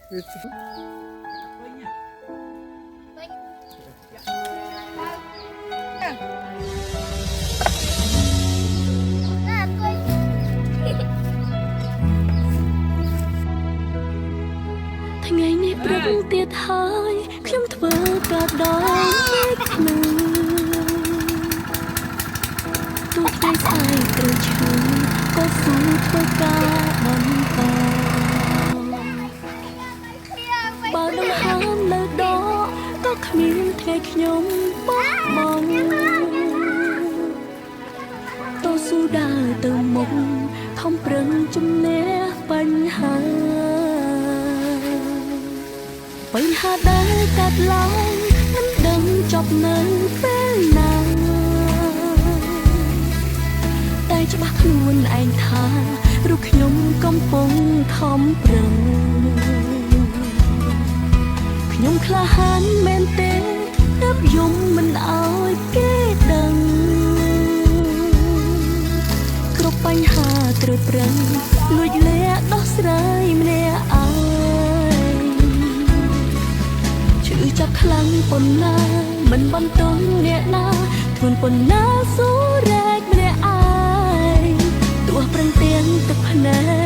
ថ្ងៃនេះព្រឹកទៀតហើយខ្ញុំធ្វើក៏ដល់ខ្លួនទូថ្ងៃស្អែកត្រូវឈឺក៏ស៊ូធ្វើការបន្តបើនឹងហាមនៅដកក៏គ្មានថ្ងៃខ្ញុំបោះបង់តស៊ូដើរទៅមុខខំប្រឹងជំនះបញ្ហាដែលកាត់ឡើងមិនដឹងចប់នៅពេលណាតែច្បាស់ខ្លួនឯងថារូបខ្ញុំកំពុងខំប្រឹងខ្ញុំក្លាហានមែនទេទើបយំមិនអោយគេដឹងគ្រប់បញ្ហាត្រូវប្រឹងលួចលាក់ដោះស្រាយម្នាក់ឯងចាប់ខ្លាំងប៉ុណ្ណាមិនបន្តអ្នកណាធ្ងន់ប៉ុណ្ណាស៊ូរែកម្នាក់ឯងទោះប្រឹងទាំងទឹកភ្នែក